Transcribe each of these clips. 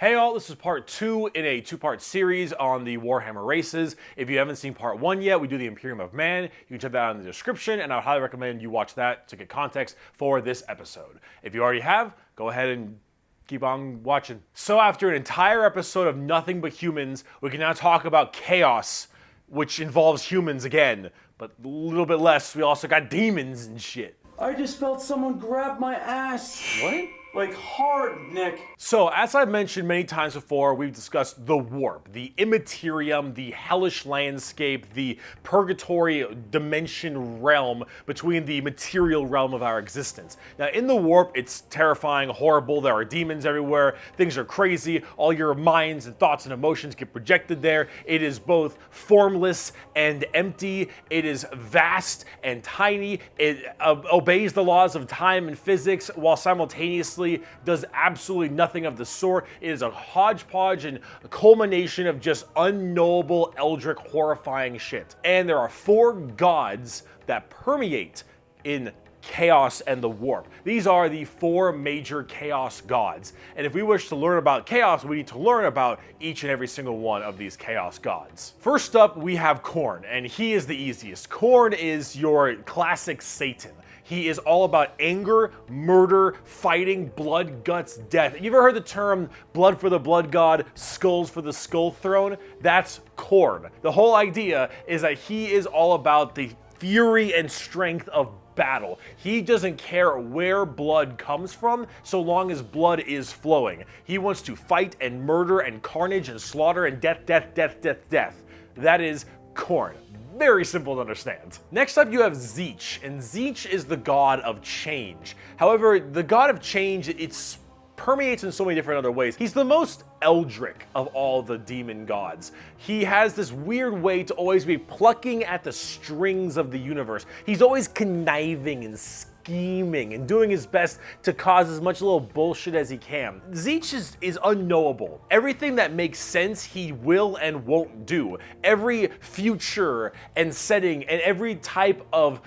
Hey all, this is part 2 in a 2-part series on the Warhammer races. If you haven't seen part 1 yet, we do the Imperium of Man. You can check that out in the description, and I would highly recommend you watch that to get context for this episode. If you already have, go ahead and keep on watching. So after an entire episode of nothing but humans, we can now talk about chaos, which involves humans again, but a little bit less. We also got demons and shit. I just felt someone grab my ass. What? Like hard, Nick. So, as I've mentioned many times before, we've discussed the warp, the immaterium, the hellish landscape, the purgatory dimension realm between the material realm of our existence. Now, in the warp, it's terrifying, horrible, there are demons everywhere, things are crazy, all your minds and thoughts and emotions get projected there. It is both formless and empty, it is vast and tiny, it obeys the laws of time and physics while simultaneously does absolutely nothing of the sort. It is a hodgepodge and a culmination of just unknowable, eldritch, horrifying shit. And there are 4 gods that permeate in chaos and the warp. These are the 4 major chaos gods. And if we wish to learn about chaos, we need to learn about each and every single one of these chaos gods. First up, we have Khorne, and he is the easiest. Khorne is your classic Satan. He is all about anger, murder, fighting, blood, guts, death. You ever heard the term blood for the blood god, skulls for the skull throne? That's Khorne. The whole idea is that he is all about the fury and strength of battle. He doesn't care where blood comes from so long as blood is flowing. He wants to fight and murder and carnage and slaughter and death, death, death, death, death. That is Khorne. Very simple to understand. Next up you have Tzeentch, and Tzeentch is the god of change. However, the god of change, it permeates in so many different other ways. He's the most eldritch of all the demon gods. He has this weird way to always be plucking at the strings of the universe. He's always conniving and scheming and doing his best to cause as much little bullshit as he can. Tzeentch is unknowable. Everything that makes sense, he will and won't do. Every future and setting and every type of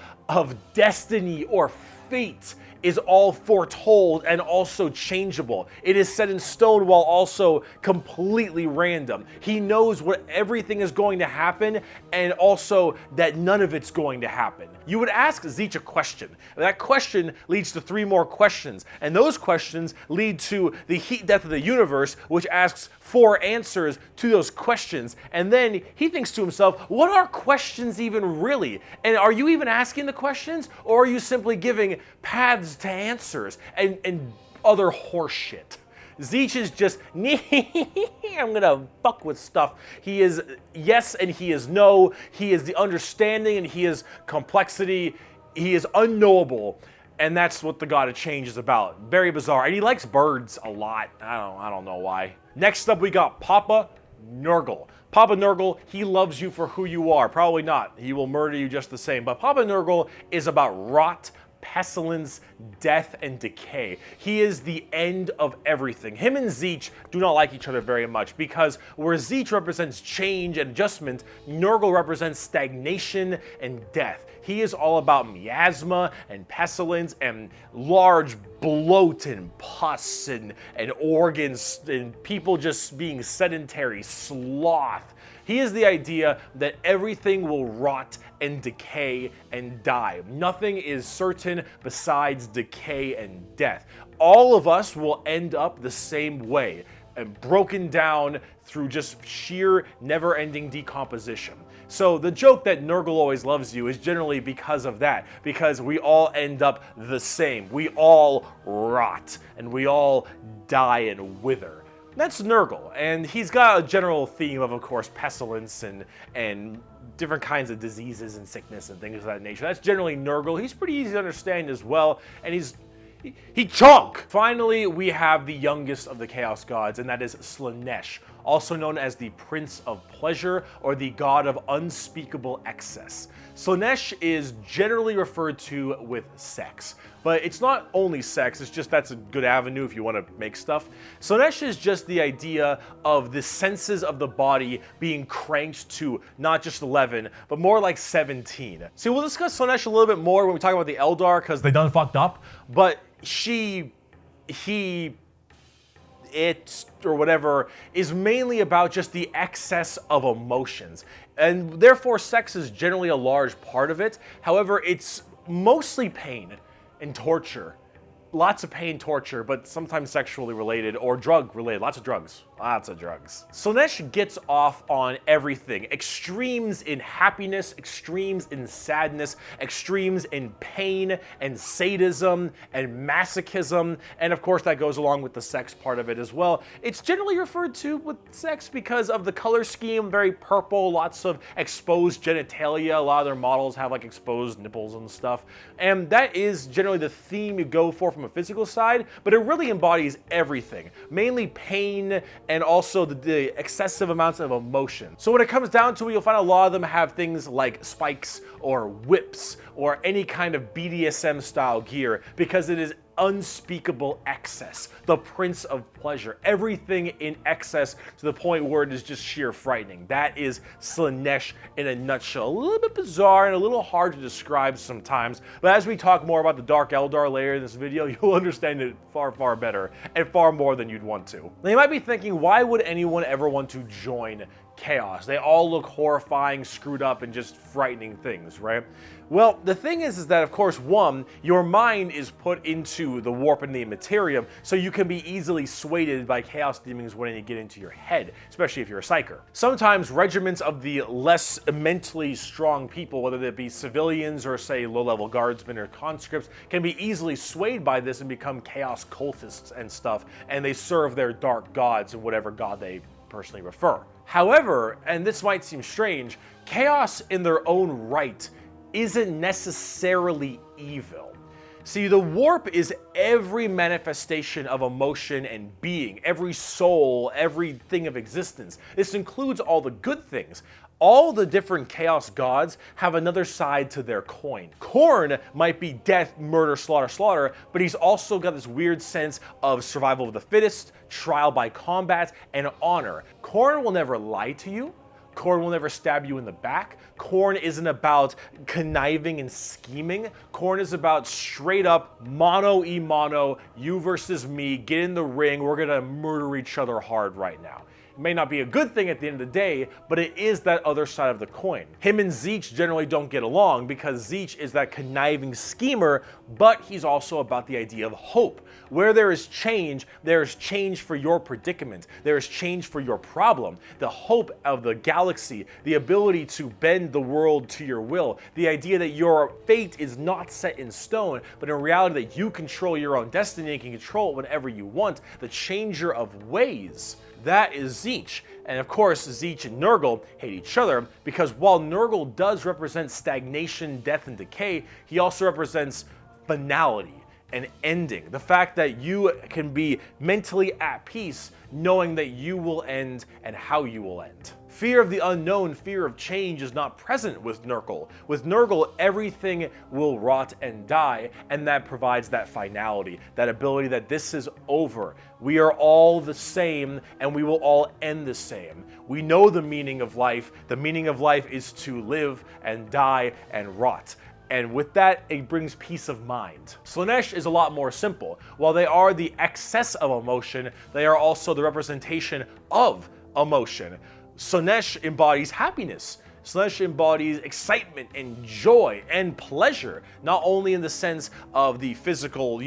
destiny or fate is all foretold and also changeable. It is set in stone while also completely random. He knows what everything is going to happen and also that none of it's going to happen. You would ask Tzeentch a question, and that question leads to 3 more questions, and those questions lead to the heat death of the universe, which asks 4 answers to those questions, and then he thinks to himself, what are questions even really? And are you even asking the questions, or are you simply giving paths to answers and other horse shit? Tzeentch is just, I'm gonna fuck with stuff. He is yes and he is no. He is the understanding and he is complexity. He is unknowable. And that's what the god of change is about. Very bizarre. And he likes birds a lot. I don't know why. Next up we got Papa Nurgle. Papa Nurgle, he loves you for who you are. Probably not. He will murder you just the same. But Papa Nurgle is about rot, pestilence, death, and decay. He is the end of everything. Him and Tzeentch do not like each other very much because where Tzeentch represents change and adjustment, Nurgle represents stagnation and death. He is all about miasma and pestilence and large bloat and pus and organs and people just being sedentary, sloth. He is the idea that everything will rot and decay and die. Nothing is certain besides decay and death. All of us will end up the same way, and broken down through just sheer never-ending decomposition. So the joke that Nurgle always loves you is generally because of that, because we all end up the same. We all rot, and we all die and wither. That's Nurgle, and he's got a general theme of course, pestilence and different kinds of diseases and sickness and things of that nature. That's generally Nurgle. He's pretty easy to understand as well, and he chunk! Finally, we have the youngest of the Chaos Gods, and that is Slaanesh, also known as the Prince of Pleasure or the God of Unspeakable Excess. Slaanesh is generally referred to with sex, but it's not only sex, it's just that's a good avenue if you want to make stuff. Slaanesh is just the idea of the senses of the body being cranked to not just 11, but more like 17. See, we'll discuss Slaanesh a little bit more when we talk about the Eldar, because they done fucked up, but it or whatever is mainly about just the excess of emotions. And therefore, sex is generally a large part of it. However, it's mostly pain and torture. Lots of pain, torture, but sometimes sexually related or drug related. Lots of drugs. Lots of drugs. Slaanesh gets off on everything. Extremes in happiness, extremes in sadness, extremes in pain and sadism and masochism. And of course that goes along with the sex part of it as well. It's generally referred to with sex because of the color scheme, very purple, lots of exposed genitalia. A lot of their models have like exposed nipples and stuff. And that is generally the theme you go for from a physical side, but it really embodies everything. Mainly pain and also the excessive amounts of emotion. So when it comes down to it, you'll find a lot of them have things like spikes or whips or any kind of BDSM style gear because it is unspeakable excess, the prince of pleasure, everything in excess to the point where it is just sheer frightening. That is Slaanesh in a nutshell. A little bit bizarre and a little hard to describe sometimes, but as we talk more about the Dark Eldar later in this video, you'll understand it far, far better and far more than you'd want to. Now you might be thinking, why would anyone ever want to join Chaos? They all look horrifying, screwed up, and just frightening things, right? Well, the thing is that, of course, one, your mind is put into the warp and the immaterium, so you can be easily swayed by chaos demons when they get into your head, especially if you're a psyker. Sometimes regiments of the less mentally strong people, whether they be civilians or, say, low-level guardsmen or conscripts, can be easily swayed by this and become chaos cultists and stuff, and they serve their dark gods and whatever god they personally prefer. However, and this might seem strange, chaos in their own right isn't necessarily evil. See, the warp is every manifestation of emotion and being, every soul, everything of existence. This includes all the good things. All the different chaos gods have another side to their coin. Khorne might be death, murder, slaughter, slaughter, but he's also got this weird sense of survival of the fittest, trial by combat, and honor. Khorne will never lie to you. Khorne will never stab you in the back. Khorne isn't about conniving and scheming. Khorne is about straight up mano-y-mano, you versus me, get in the ring, we're gonna murder each other hard right now. It may not be a good thing at the end of the day, but it is that other side of the coin. Him and Tzeentch generally don't get along because Tzeentch is that conniving schemer, but he's also about the idea of hope. Where there is change for your predicament. There is change for your problem. The hope of the galaxy, the ability to bend the world to your will, the idea that your fate is not set in stone, but in reality that you control your own destiny and can control it whenever you want, the changer of ways. That is Tzeentch. And of course, Tzeentch and Nurgle hate each other because while Nurgle does represent stagnation, death, and decay, he also represents finality and ending. The fact that you can be mentally at peace knowing that you will end and how you will end. Fear of the unknown, fear of change is not present with Nurgle. With Nurgle, everything will rot and die, and that provides that finality, that ability that this is over. We are all the same, and we will all end the same. We know the meaning of life. The meaning of life is to live and die and rot. And with that, it brings peace of mind. Slaanesh is a lot more simple. While they are the excess of emotion, they are also the representation of emotion. Slaanesh embodies happiness. Slaanesh embodies excitement and joy and pleasure, not only in the sense of the physical,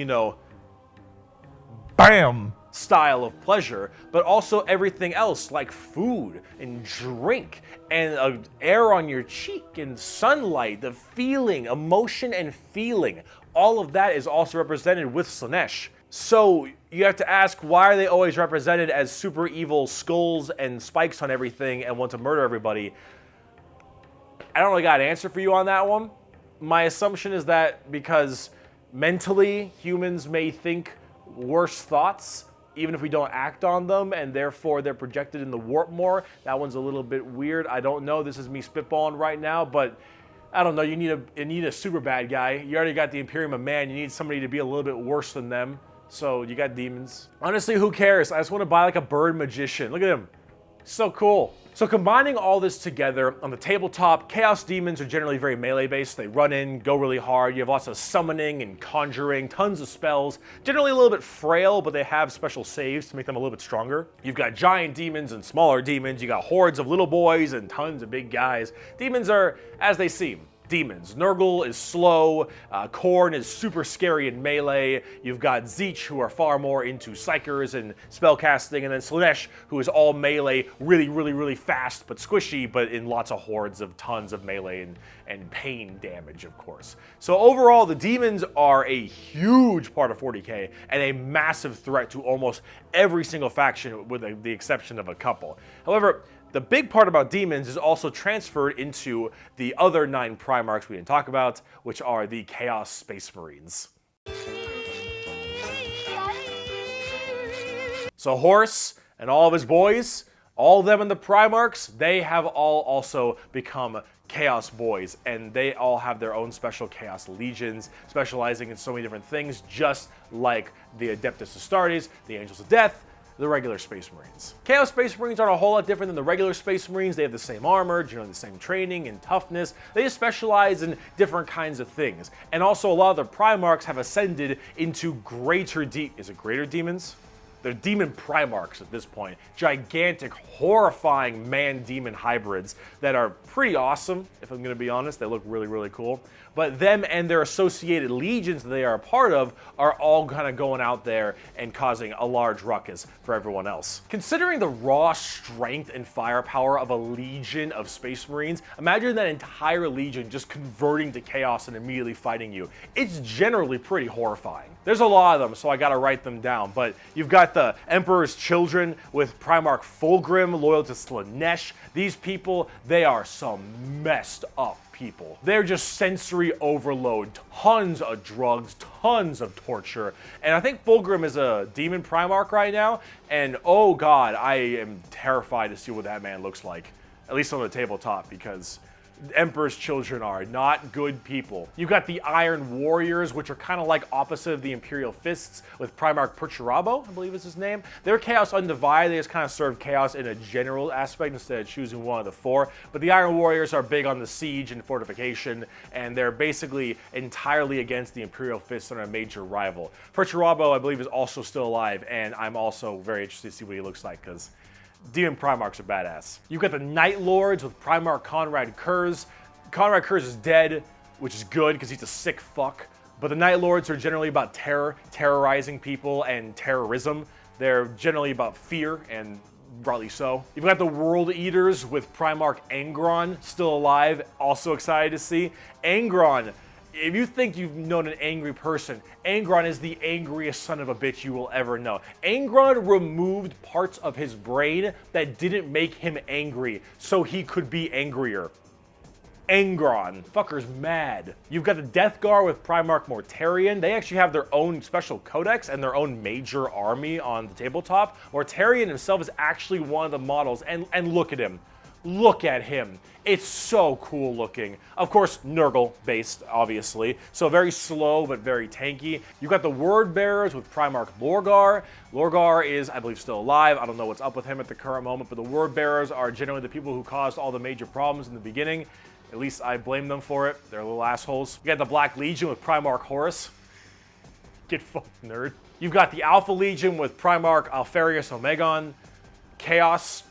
BAM! Style of pleasure, but also everything else like food and drink and air on your cheek and sunlight, the feeling, emotion and feeling. All of that is also represented with Slaanesh. So you have to ask, why are they always represented as super evil skulls and spikes on everything and want to murder everybody? I don't really got an answer for you on that one. My assumption is that because mentally humans may think worse thoughts even if we don't act on them, and therefore they're projected in the warp more. That one's a little bit weird. I don't know. This is me spitballing right now, but I don't know. You need a super bad guy. You already got the Imperium of Man. You need somebody to be a little bit worse than them. So you got demons. Honestly, who cares? I just want to buy like a bird magician. Look at him. So cool. So combining all this together, on the tabletop, Chaos Demons are generally very melee based. They run in, go really hard. You have lots of summoning and conjuring, tons of spells. Generally a little bit frail, but they have special saves to make them a little bit stronger. You've got giant demons and smaller demons. You got hordes of little boys and tons of big guys. Demons are as they seem. Demons. Nurgle is slow, Khorne is super scary in melee, you've got Tzeentch who are far more into psychers and spellcasting, and then Slaanesh who is all melee, really fast but squishy, but in lots of hordes of tons of melee and pain damage, of course. So overall, the demons are a huge part of 40k and a massive threat to almost every single faction with the exception of a couple. However, the big part about demons is also transferred into the other 9 Primarchs we didn't talk about, which are the Chaos Space Marines. So Horus and all of his boys, all of them in the Primarchs, they have all also become Chaos Boys, and they all have their own special Chaos Legions, specializing in so many different things, just like the Adeptus Astartes, the Angels of Death, the regular Space Marines. Chaos Space Marines aren't a whole lot different than the regular Space Marines. They have the same armor, generally the same training and toughness. They just specialize in different kinds of things. And also a lot of the Primarchs have ascended into greater demons? They're demon Primarchs at this point. Gigantic, horrifying man-demon hybrids that are pretty awesome, if I'm gonna be honest. They look really cool. But them and their associated legions that they are a part of are all kind of going out there and causing a large ruckus for everyone else. Considering the raw strength and firepower of a legion of Space Marines, imagine that entire legion just converting to chaos and immediately fighting you. It's generally pretty horrifying. There's a lot of them, so I gotta write them down, but you've got the Emperor's Children with Primarch Fulgrim, loyal to Slaanesh. These people, they are some messed up people. They're just sensory overload, tons of drugs, tons of torture. And I think Fulgrim is a demon Primarch right now, and oh god, I am terrified to see what that man looks like, at least on the tabletop, because Emperor's Children are not good people. You've got the Iron Warriors, which are kind of like opposite of the Imperial Fists, with Primarch Perturabo, I believe is his name. They're Chaos Undivided. They just kind of serve chaos in a general aspect instead of choosing one of the 4. But the Iron Warriors are big on the siege and fortification, and they're basically entirely against the Imperial Fists and are a major rival. Perturabo, I believe, is also still alive, and I'm also very interested to see what he looks like, because Demon Primarchs are badass. You've got the Night Lords with Primarch Conrad Kurz. Conrad Kurz is dead, which is good because he's a sick fuck. But the Night Lords are generally about terror, terrorizing people, and terrorism. They're generally about fear, and rightly so. You've got the World Eaters with Primarch Angron, still alive, also excited to see. Angron, if you think you've known an angry person, Angron is the angriest son of a bitch you will ever know. Angron removed parts of his brain that didn't make him angry, so he could be angrier. Angron. Fucker's mad. You've got the Death Guard with Primarch Mortarion. They actually have their own special codex and their own major army on the tabletop. Mortarion himself is actually one of the models, and look at him. Look at him. It's so cool looking. Of course, Nurgle based, obviously. So very slow, but very tanky. You've got the Word Bearers with Primarch Lorgar. Lorgar is, I believe, still alive. I don't know what's up with him at the current moment, but the Word Bearers are generally the people who caused all the major problems in the beginning. At least I blame them for it. They're little assholes. You got the Black Legion with Primarch Horus. Get fucked, nerd. You've got the Alpha Legion with Primarch Alfarius Omegon. Chaos,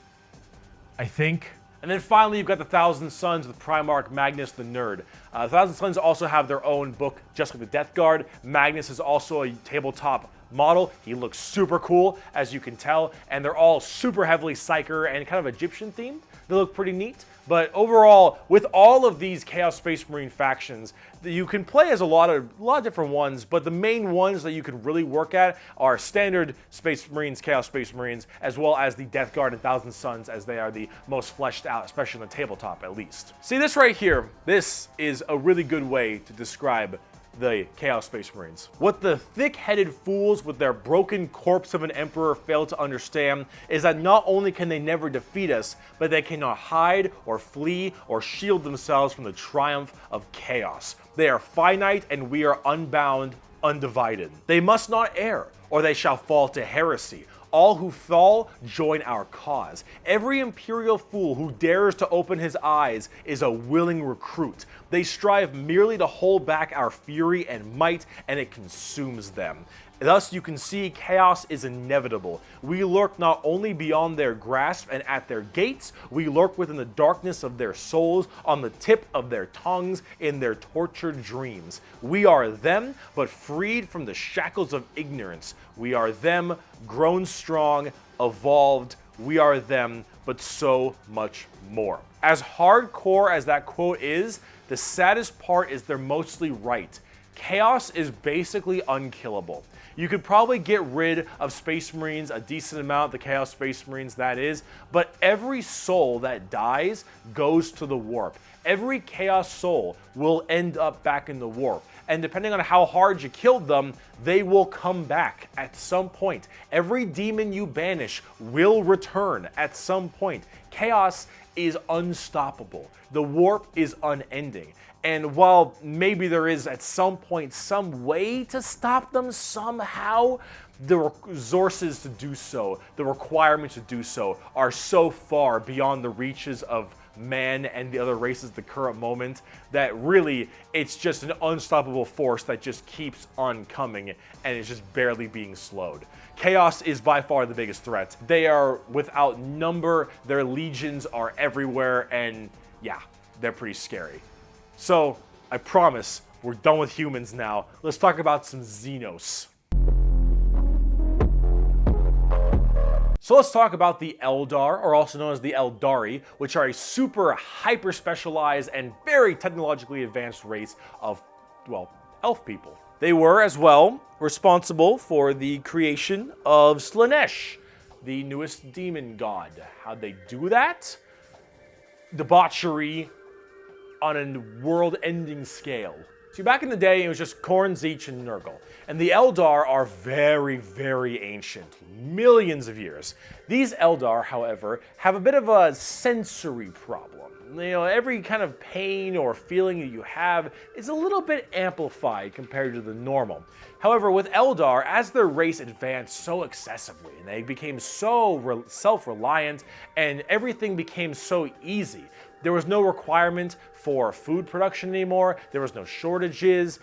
I think. And then finally, you've got the Thousand Sons with Primarch Magnus the Nerd. The Thousand Sons also have their own book, just like the Death Guard. Magnus is also a tabletop model. He looks super cool, as you can tell, and they're all super heavily Psyker and kind of Egyptian themed. They look pretty neat. But overall, with all of these Chaos Space Marine factions, you can play as a lot of different ones, but the main ones that you can really work at are standard Space Marines, Chaos Space Marines, as well as the Death Guard and Thousand Sons, as they are the most fleshed out, especially on the tabletop at least. See this right here? This is a really good way to describe the Chaos Space Marines. What the thick-headed fools with their broken corpse of an emperor fail to understand is that not only can they never defeat us, but they cannot hide or flee or shield themselves from the triumph of chaos. They are finite and we are unbound, undivided. They must not err, or they shall fall to heresy. All who fall join our cause. Every Imperial fool who dares to open his eyes is a willing recruit. They strive merely to hold back our fury and might, and it consumes them. Thus, you can see chaos is inevitable. We lurk not only beyond their grasp and at their gates, we lurk within the darkness of their souls, on the tip of their tongues, in their tortured dreams. We are them, but freed from the shackles of ignorance. We are them, grown strong, evolved. We are them, but so much more. As hardcore as that quote is, the saddest part is they're mostly right. Chaos is basically unkillable. You could probably get rid of Space Marines a decent amount, the Chaos Space Marines that is, but every soul that dies goes to the warp. Every Chaos soul will end up back in the warp. And depending on how hard you killed them, they will come back at some point. Every demon you banish will return at some point. Chaos is unstoppable. The warp is unending. And while maybe there is at some point some way to stop them somehow, the resources to do so, the requirements to do so, are so far beyond the reaches of man and the other races at the current moment that really it's just an unstoppable force that just keeps on coming and is just barely being slowed. Chaos is by far the biggest threat. They are without number, their legions are everywhere, and yeah, they're pretty scary. So, I promise, we're done with humans now. Let's talk about some Xenos. So let's talk about the ELDAR, or also known as the Eldari, which are a super hyper-specialized and very technologically advanced race of, well, elf people. They were, as well, responsible for the creation of Slaanesh, the newest demon god. How'd they do that? Debauchery on a world-ending scale. See, back in the day, it was just Khorne, Tzeentch, and Nurgle. And the Eldar are very, very ancient. Millions of years. These Eldar, however, have a bit of a sensory problem. You know, every kind of pain or feeling that you have is a little bit amplified compared to the normal. However, with Eldar, as their race advanced so excessively, and they became so self-reliant, and everything became so easy, there was no requirement for food production anymore, there was no shortages,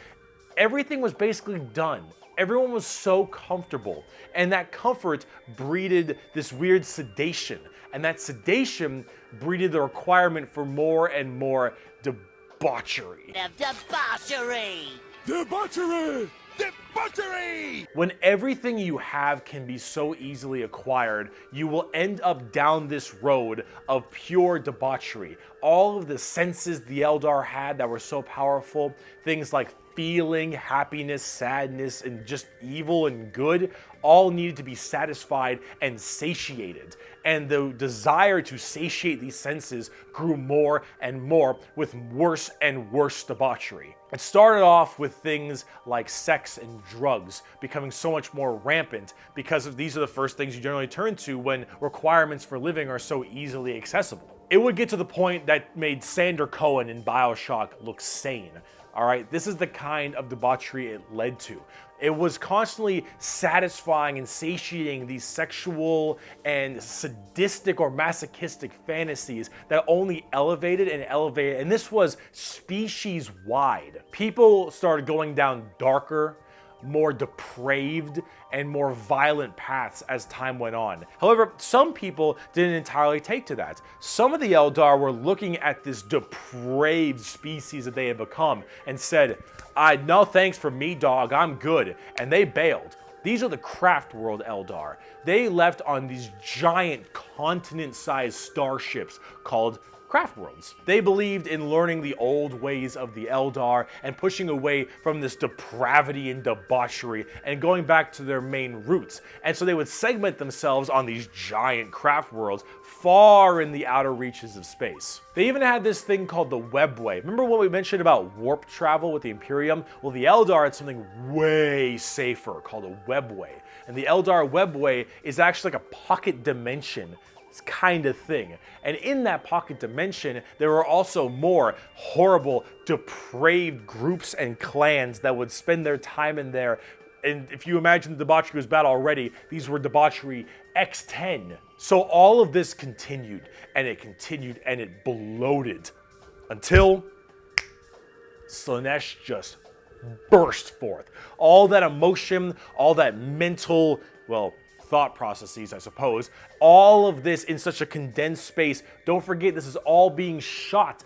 everything was basically done. Everyone was so comfortable, and that comfort breeded this weird sedation, and that sedation breeded the requirement for more and more debauchery. Debauchery! Debauchery! Debauchery! When everything you have can be so easily acquired, you will end up down this road of pure debauchery. All of the senses the Eldar had that were so powerful, things like feeling, happiness, sadness, and just evil and good, all needed to be satisfied and satiated. And the desire to satiate these senses grew more and more with worse and worse debauchery. It started off with things like sex and drugs becoming so much more rampant because these are the first things you generally turn to when requirements for living are so easily accessible. It would get to the point that made Sander Cohen in BioShock look sane. Alright, this is the kind of debauchery it led to. It was constantly satisfying and satiating these sexual and sadistic or masochistic fantasies that only elevated and elevated, and this was species-wide. People started going down darker, more depraved, and more violent paths as time went on. However, some people didn't entirely take to that. Some of the Eldar were looking at this depraved species that they had become and said, no thanks for me, dog, I'm good. And they bailed. These are the CRAFTWORLD Eldar. They left on these giant continent-sized starships called CRAFTWORLDs. They believed in learning the old ways of the Eldar and pushing away from this depravity and debauchery and going back to their main roots. And so they would segment themselves on these giant craft worlds far in the outer reaches of space. They even had this thing called the Webway. Remember what we mentioned about warp travel with the Imperium? Well, the Eldar had something way safer called a Webway. And the Eldar Webway is actually like a pocket dimension kind of thing. And in that pocket dimension, there were also more horrible, depraved groups and clans that would spend their time in there And if you imagine the debauchery was bad already, these were debauchery X10. So all of this continued, and it bloated until Slaanesh just burst forth. All that emotion, all that mental, well, thought processes, I suppose, all of this in such a condensed space. Don't forget, this is all being shot,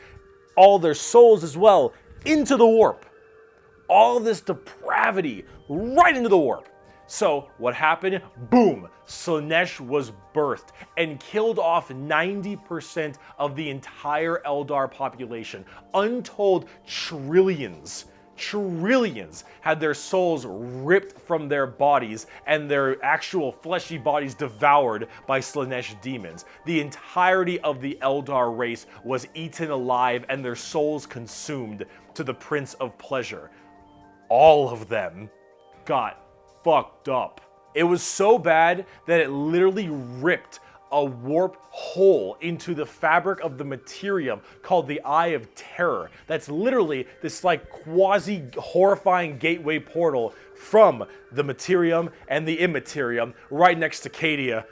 all their souls as well, into the warp. All this depravity right into the warp. So what happened? Boom! Slaanesh was birthed and killed off 90% of the entire Eldar population. Untold trillions had their souls ripped from their bodies and their actual fleshy bodies devoured by Slaanesh demons. The entirety of the Eldar race was eaten alive and their souls consumed to the Prince of Pleasure. All of them got fucked up. It was so bad that it literally ripped a warp hole into the fabric of the materium called the Eye of Terror. That's literally this like quasi horrifying gateway portal from the materium and the immaterium right next to Cadia.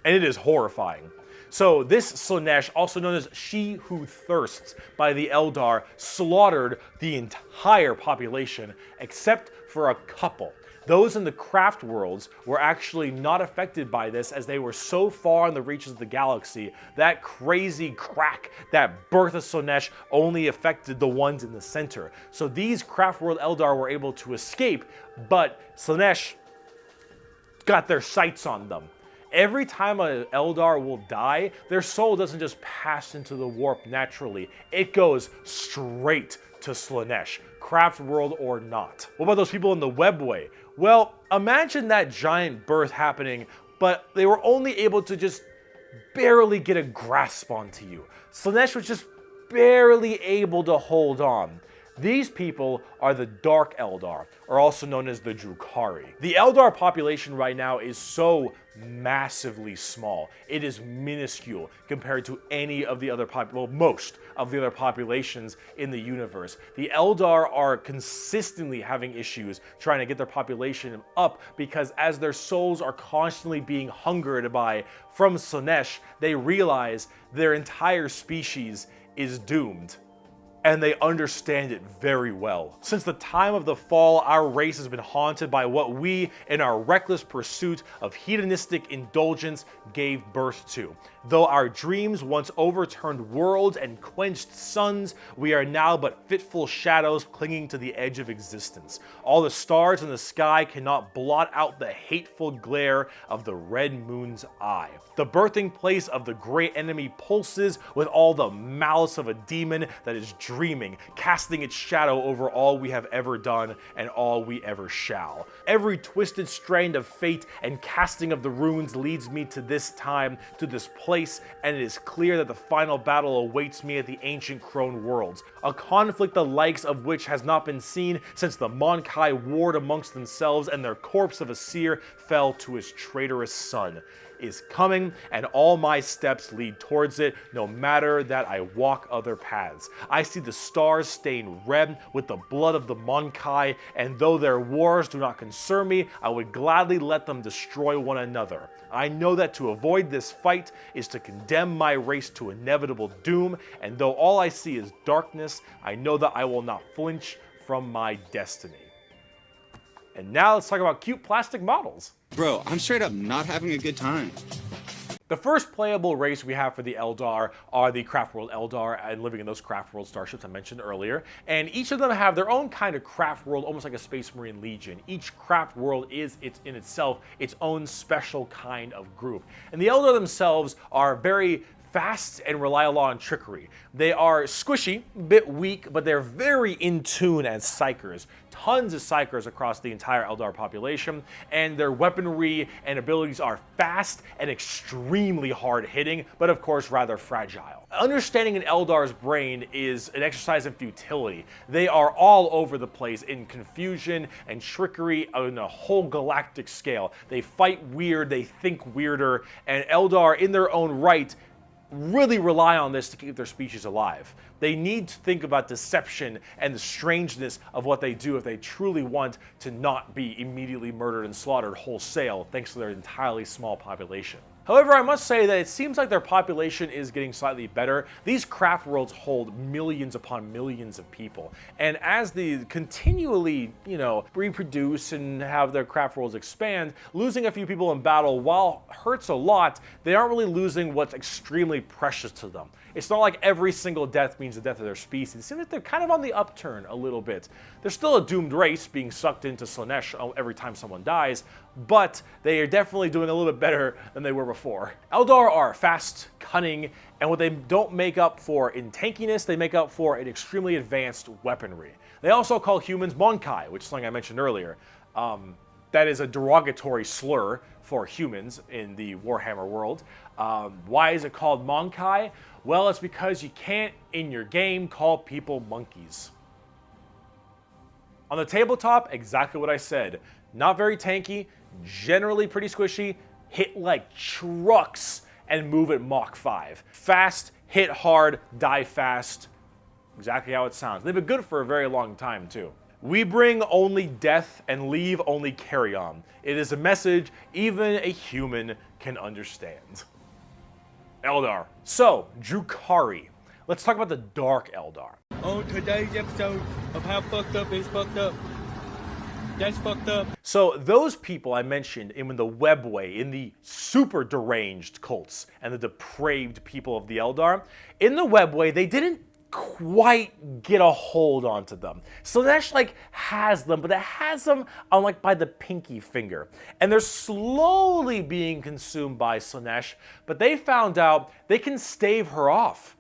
And it is horrifying. So this Slaanesh, also known as She Who Thirsts by the Eldar, slaughtered the entire population except for a couple. Those in the craft worlds were actually not affected by this as they were so far in the reaches of the galaxy. That crazy crack, that birth of Slaanesh, only affected the ones in the center. So these craft world Eldar were able to escape, but Slaanesh got their sights on them. Every time an Eldar will die, their soul doesn't just pass into the warp naturally. It goes straight to Slaanesh, craft world or not. What about those people in the webway? Well, imagine that giant birth happening, but they were only able to just barely get a grasp onto you. Slaanesh was just barely able to hold on. These people are the Dark Eldar, or also known as the Drukhari. The Eldar population right now is so massively small. It is minuscule compared to any of the other most of the other populations in the universe. The Eldar are consistently having issues trying to get their population up because as their souls are constantly being hungered by from Slaanesh, they realize their entire species is doomed. And they understand it very well. Since the time of the fall, our race has been haunted by what we, in our reckless pursuit of hedonistic indulgence, gave birth to. Though our dreams once overturned worlds and quenched suns, we are now but fitful shadows clinging to the edge of existence. All the stars in the sky cannot blot out the hateful glare of the red moon's eye. The birthing place of the great enemy pulses with all the malice of a demon that is dreaming, casting its shadow over all we have ever done and all we ever shall. Every twisted strand of fate and casting of the runes leads me to this time, to this place, and it is clear that the final battle awaits me at the ancient Crone worlds, a conflict the likes of which has not been seen since the Monkai warred amongst themselves and their corpse of a seer fell to his traitorous son. Is coming, and all my steps lead towards it, no matter that I walk other paths. I see the stars stained red with the blood of the Monkai, and though their wars do not concern me, I would gladly let them destroy one another. I know that to avoid this fight is to condemn my race to inevitable doom, and though all I see is darkness, I know that I will not flinch from my destiny. And now let's talk about cute plastic models. Bro, I'm straight up not having a good time. The first playable race we have for the Eldar are the Craft World Eldar and living in those Craft World starships I mentioned earlier. And each of them have their own kind of Craft World, almost like a Space Marine Legion. Each Craft World is in itself its own special kind of group. And the Eldar themselves are very fast and rely a lot on trickery. They are squishy, a bit weak, but they're very in tune as psychers. Tons of psychers across the entire Eldar population, and their weaponry and abilities are fast and extremely hard hitting, but of course rather fragile. Understanding an Eldar's brain is an exercise in futility. They are all over the place in confusion and trickery on a whole galactic scale. They fight weird, they think weirder, and Eldar in their own right really rely on this to keep their species alive. They need to think about deception and the strangeness of what they do if they truly want to not be immediately murdered and slaughtered wholesale thanks to their entirely small population. However, I must say that it seems like their population is getting slightly better. These craft worlds hold millions upon millions of people. And as they continually, reproduce and have their craft worlds expand, losing a few people in battle, while hurts a lot, they aren't really losing what's extremely precious to them. It's not like every single death means the death of their species. It seems like they're kind of on the upturn a little bit. They're still a doomed race being sucked into Slaanesh every time someone dies, but they are definitely doing a little bit better than they were before. Eldar are fast, cunning, and what they don't make up for in tankiness, they make up for in extremely advanced weaponry. They also call humans Monkai, which is something I mentioned earlier. That is a derogatory slur for humans in the Warhammer world. Why is it called Monkai? Well, it's because you can't, in your game, call people monkeys. On the tabletop, exactly what I said. Not very tanky, generally pretty squishy, hit like trucks, and move at Mach 5. Fast, hit hard, die fast. Exactly how it sounds. They've been good for a very long time, too. We bring only death and leave only carry-on. It is a message even a human can understand. Eldar. So, Drukhari. Let's talk about the Dark Eldar. On today's episode of How Fucked Up Is Fucked Up. That's fucked up. So those people I mentioned in the webway, in the super deranged cults and the depraved people of the Eldar, in the webway they didn't quite get a hold onto them. Slaanesh has them, but it has them on by the pinky finger. And they're slowly being consumed by Slaanesh, but they found out they can stave her off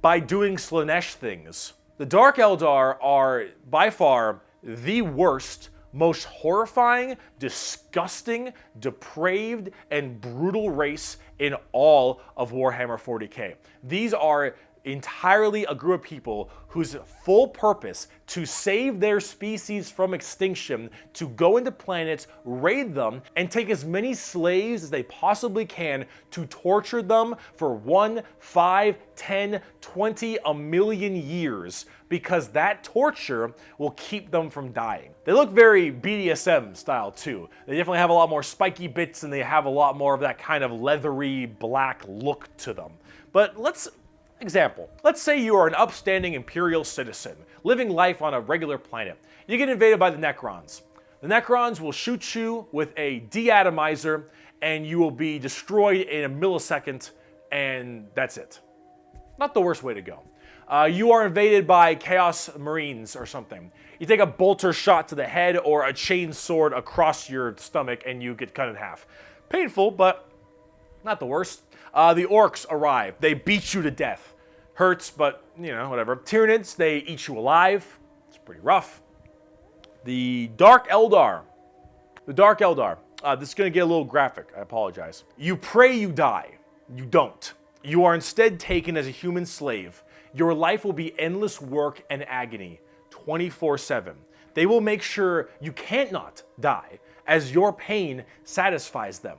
by doing Slaanesh things. The Dark Eldar are by far the worst, most horrifying, disgusting, depraved, and brutal race in all of Warhammer 40k. These are entirely a group of people whose full purpose to save their species from extinction, to go into planets, raid them, and take as many slaves as they possibly can to torture them for 1, 5, 10, 20, a million years, because that torture will keep them from dying. They look very BDSM style too. They definitely have a lot more spiky bits and they have a lot more of that kind of leathery black look to them. But let's say you are an upstanding Imperial citizen, living life on a regular planet. You get invaded by the Necrons. The Necrons will shoot you with a deatomizer, and you will be destroyed in a millisecond, and that's it. Not the worst way to go. You are invaded by Chaos Marines or something. You take a bolter shot to the head or a chain sword across your stomach, and you get cut in half. Painful, but not the worst. The Orks arrive. They beat you to death. Hurts, but, whatever. Tyranids, they eat you alive. It's pretty rough. The Dark Eldar. This is going to get a little graphic. I apologize. You pray you die. You don't. You are instead taken as a human slave. Your life will be endless work and agony, 24/7. They will make sure you can't not die, as your pain satisfies them.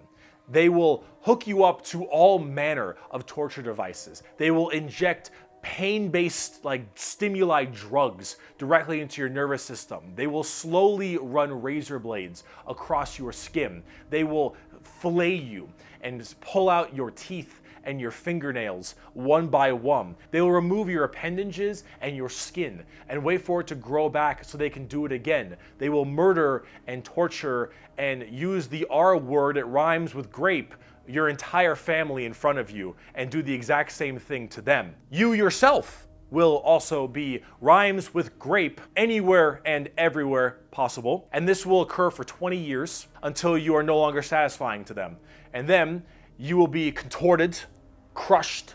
They will hook you up to all manner of torture devices. They will inject pain-based stimuli drugs directly into your nervous system. They will slowly run razor blades across your skin. They will fillet you and pull out your teeth and your fingernails one by one. They will remove your appendages and your skin and wait for it to grow back so they can do it again. They will murder and torture and use the R word, it rhymes with grape, your entire family in front of you and do the exact same thing to them. You yourself will also be rhymes with grape anywhere and everywhere possible. And this will occur for 20 years until you are no longer satisfying to them. And then you will be contorted, crushed,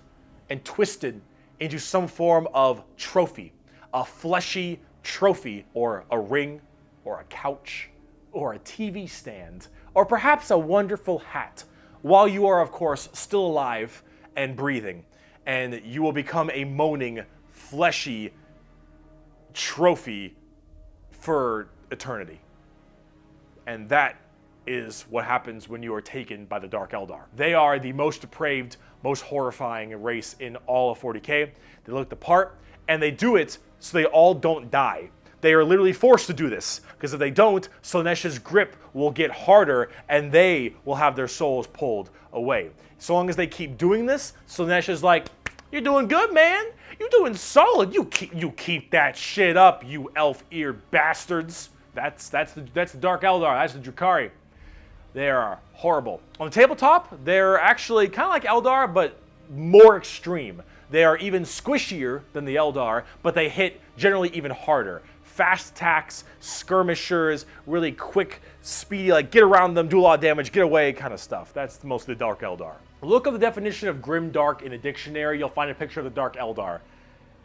and twisted into some form of trophy, a fleshy trophy, or a ring, or a couch, or a TV stand, or perhaps a wonderful hat, while you are, of course, still alive and breathing, and you will become a moaning, fleshy trophy for eternity. And that is what happens when you are taken by the Dark Eldar. They are the most depraved, most horrifying race in all of 40k. They look the part, and they do it so they all don't die. They are literally forced to do this, because if they don't, Slaanesh's grip will get harder, and they will have their souls pulled away. So long as they keep doing this, Slaanesh is like, you're doing good, man. You're doing solid. You keep that shit up, you elf-eared bastards. That's the Dark Eldar. That's the Drukhari. They are horrible. On the tabletop, they're actually kind of like Eldar, but more extreme. They are even squishier than the Eldar, but they hit generally even harder. Fast attacks, skirmishers, really quick, speedy, like get around them, do a lot of damage, get away kind of stuff. That's most of the Dark Eldar. Look up the definition of Grim Dark in a dictionary. You'll find a picture of the Dark Eldar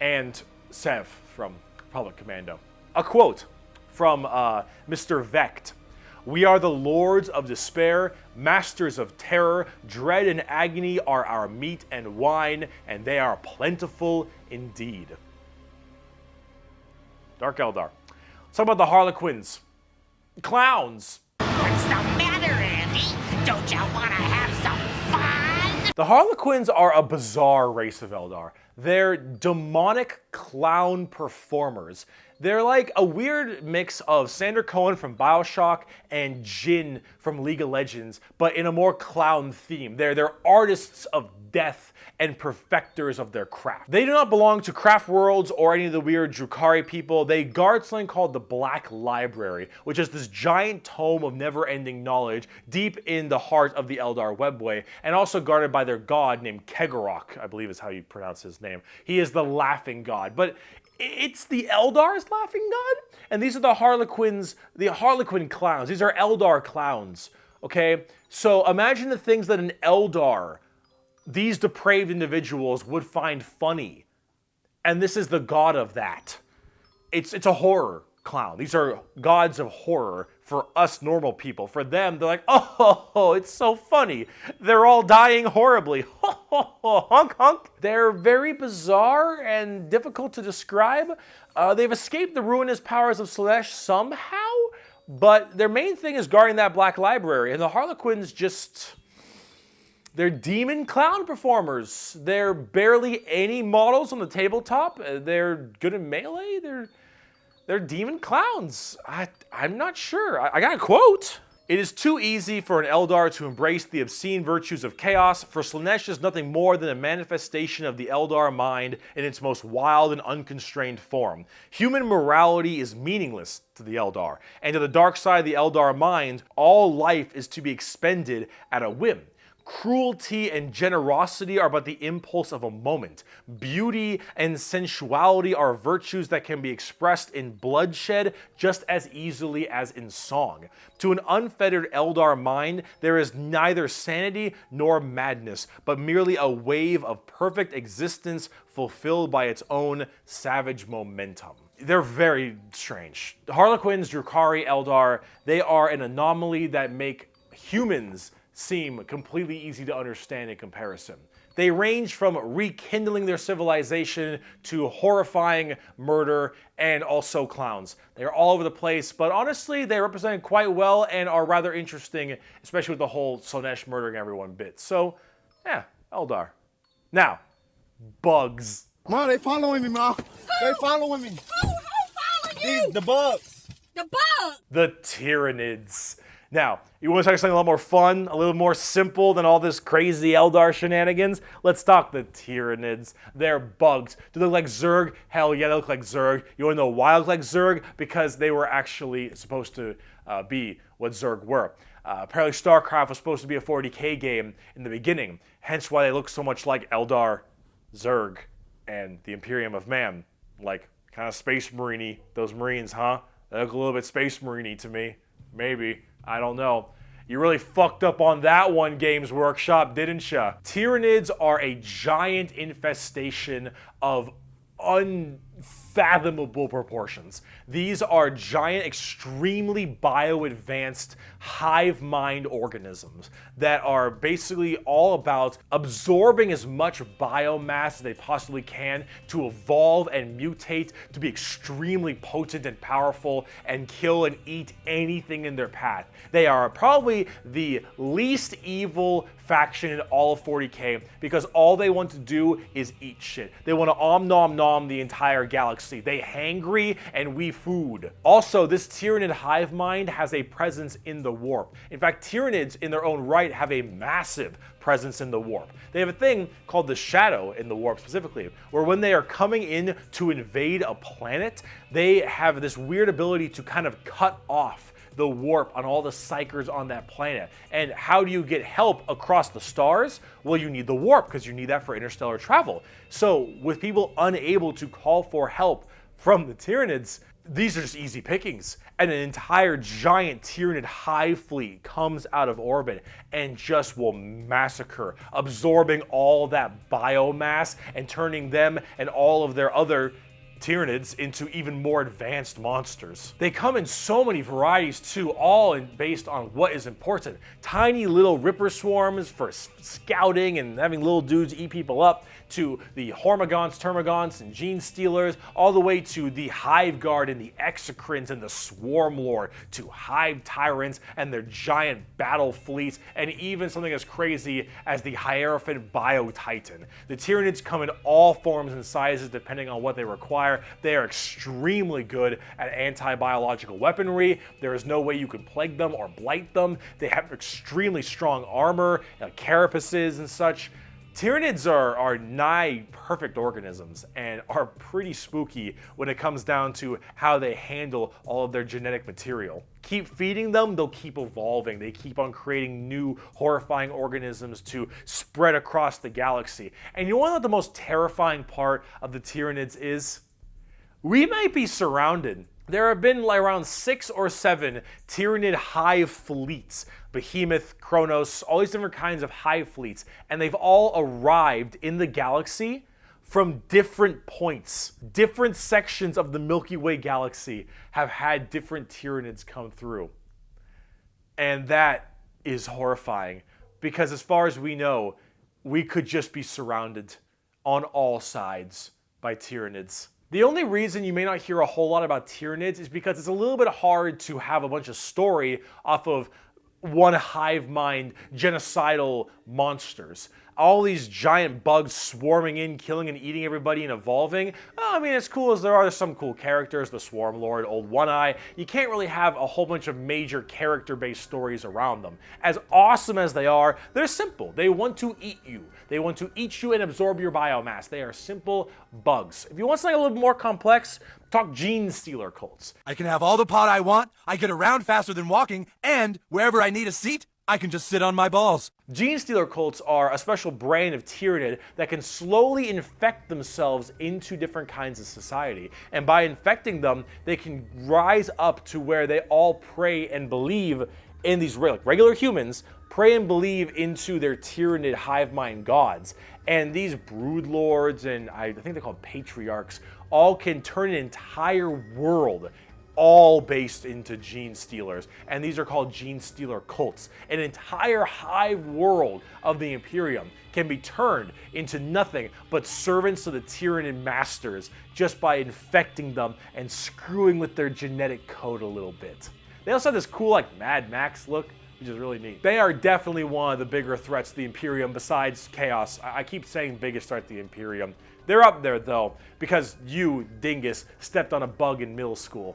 and Sev from Republic Commando. A quote from Mr. Vecht. We are the lords of despair, masters of terror. Dread and agony are our meat and wine, and they are plentiful indeed. Dark Eldar. Let's talk about the Harlequins. Clowns. What's the matter, Andy? Don't you want to have some fun? The Harlequins are a bizarre race of Eldar. They're demonic clown performers. They're like a weird mix of Sander Cohen from BioShock and Jin from League of Legends, but in a more clown theme. They're artists of death and perfecters of their craft. They do not belong to CraftWorlds or any of the weird Drukhari people. They guard something called the Black Library, which is this giant tome of never-ending knowledge deep in the heart of the Eldar webway, and also guarded by their god named Kegorok, I believe is how you pronounce his name. He is the laughing god, but it's the Eldar's laughing god? And these are the Harlequins, the Harlequin clowns. These are Eldar clowns, okay? So imagine the things that an Eldar, these depraved individuals, would find funny. And this is the god of that. It's a horror clown. These are gods of horror for us normal people. For them, they're like, oh, it's so funny. They're all dying horribly. Honk, honk. They're very bizarre and difficult to describe. They've escaped the ruinous powers of Slaanesh somehow, but their main thing is guarding that Black Library. And the Harlequins they're demon clown performers. They're barely any models on the tabletop. They're good in melee. They're demon clowns. I'm not sure. I got a quote. It is too easy for an Eldar to embrace the obscene virtues of chaos, for Slaanesh is nothing more than a manifestation of the Eldar mind in its most wild and unconstrained form. Human morality is meaningless to the Eldar, and to the dark side of the Eldar mind, all life is to be expended at a whim. Cruelty and generosity are but the impulse of a moment. Beauty and sensuality are virtues that can be expressed in bloodshed just as easily as in song. To an unfettered Eldar mind, there is neither sanity nor madness, but merely a wave of perfect existence fulfilled by its own savage momentum. They're very strange. Harlequins, Drukhari, Eldar, they are an anomaly that make humans seem completely easy to understand in comparison. They range from rekindling their civilization to horrifying murder and also clowns. They're all over the place, but honestly, they represent quite well and are rather interesting, especially with the whole Slaanesh murdering everyone bit. So, yeah, Eldar. Now, bugs. Ma, they following me, Ma. They following me. The bugs. The bug! The Tyranids. Now, you want to talk something a lot more fun, a little more simple than all this crazy Eldar shenanigans? Let's talk the Tyranids. They're bugs. Do they look like Zerg? Hell yeah, they look like Zerg. You want to know why they look like Zerg? Because they were actually supposed to be what Zerg were. Apparently StarCraft was supposed to be a 40k game in the beginning, hence why they look so much like Eldar, Zerg, and the Imperium of Man. Like, kind of Space Marine-y. Those Marines, huh? They look a little bit Space Marine-y to me. Maybe. I don't know. You really fucked up on that one, Games Workshop, didn't ya? Tyranids are a giant infestation of unfathomable proportions. These are giant, extremely bio-advanced hive mind organisms that are basically all about absorbing as much biomass as they possibly can to evolve and mutate to be extremely potent and powerful and kill and eat anything in their path. They are probably the least evil faction in all of 40k because all they want to do is eat shit. They want to nom nom the entire galaxy. They hangry and we food. Also, this Tyranid hive mind has a presence in the warp. In fact, Tyranids in their own right have a massive presence in the warp. They have a thing called the shadow in the warp specifically, where when they are coming in to invade a planet, they have this weird ability to kind of cut off the warp on all the psychers on that planet. And how do you get help across the stars? Well, you need the warp because you need that for interstellar travel. So with people unable to call for help from the Tyranids, these are just easy pickings. And an entire giant Tyranid hive fleet comes out of orbit and just will massacre, absorbing all that biomass and turning them and all of their other Tyranids into even more advanced monsters. They come in so many varieties too, all based on what is important. Tiny little ripper swarms for scouting and having little dudes eat people up, to the Hormigons, Termagants, and Genestealers, all the way to the Hive Guard and the Exocrines and the Swarm Lord, to Hive Tyrants and their giant battle fleets, and even something as crazy as the Hierophant Bio Titan. The Tyranids come in all forms and sizes depending on what they require. They are extremely good at anti-biological weaponry. There is no way you can plague them or blight them. They have extremely strong armor, carapaces and such. Tyranids are nigh perfect organisms and are pretty spooky when it comes down to how they handle all of their genetic material. Keep feeding them, they'll keep evolving. They keep on creating new horrifying organisms to spread across the galaxy. And you want to know what the most terrifying part of the Tyranids is? We might be surrounded. There have been around 6 or 7 Tyranid hive fleets. Behemoth, Kronos, all these different kinds of hive fleets. And they've all arrived in the galaxy from different points. Different sections of the Milky Way galaxy have had different Tyranids come through. And that is horrifying. Because as far as we know, we could just be surrounded on all sides by Tyranids. The only reason you may not hear a whole lot about Tyranids is because it's a little bit hard to have a bunch of story off of one hive mind genocidal monsters. All these giant bugs swarming in, killing and eating everybody and evolving. I mean, as cool as there are, there's some cool characters, the Swarm Lord, Old One Eye. You can't really have a whole bunch of major character-based stories around them. As awesome as they are, they're simple. They want to eat you. They want to eat you and absorb your biomass. They are simple bugs. If you want something a little more complex, talk Genestealer cults. I can have all the pot I want, I get around faster than walking, and wherever I need a seat, I can just sit on my balls. Genestealer cults are a special brand of Tyranid that can slowly infect themselves into different kinds of society. And by infecting them, they can rise up to where they all pray and believe in these regular humans, pray and believe into their Tyranid hive mind gods. And these brood lords, and I think they're called patriarchs, all can turn an entire world all based into Genestealers, and these are called Genestealer cults. An entire hive world of the Imperium can be turned into nothing but servants of the Tyranid masters just by infecting them and screwing with their genetic code a little bit. They also have this cool Mad Max look, which is really neat. They are definitely one of the bigger threats to the Imperium besides Chaos. I keep saying biggest threat to the Imperium. They're up there though, because you, dingus, stepped on a bug in middle school.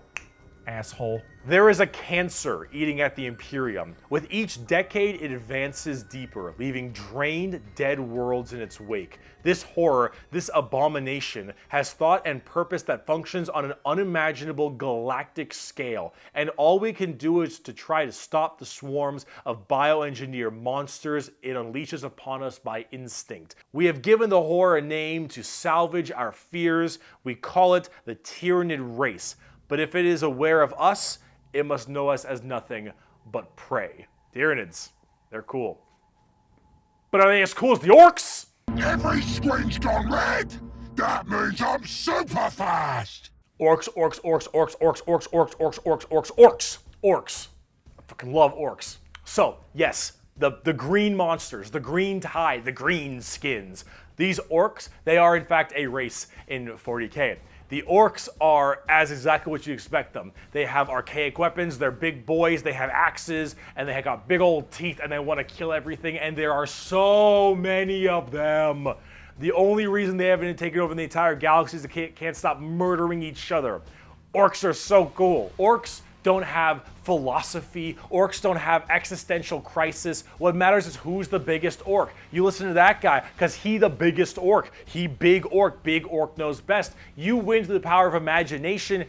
Asshole. There is a cancer eating at the Imperium. With each decade, it advances deeper, leaving drained, dead worlds in its wake. This horror, this abomination, has thought and purpose that functions on an unimaginable galactic scale, and all we can do is to try to stop the swarms of bioengineer monsters it unleashes upon us by instinct. We have given the horror a name to salvage our fears. We call it the Tyranid race. But if it is aware of us, it must know us as nothing but prey. Tyranids, they're cool. But are they as cool as the orcs? Every screen's gone red! That means I'm super fast! Orcs, orcs, orcs, orcs, orcs, orcs, orcs, orcs, orcs, orcs, orcs, orcs. I fucking love orcs. So, yes, the green monsters, the green tide, the green skins. These orcs, they are in fact a race in 40k. The orcs are as exactly what you expect them. They have archaic weapons, they're big boys, they have axes, and they have got big old teeth, and they want to kill everything, and there are so many of them. The only reason they haven't taken over the entire galaxy is they can't stop murdering each other. Orcs are so cool. Orcs don't have philosophy. Orcs don't have existential crisis. What matters is who's the biggest orc. You listen to that guy because he the biggest orc. He big orc knows best. You win through the power of imagination.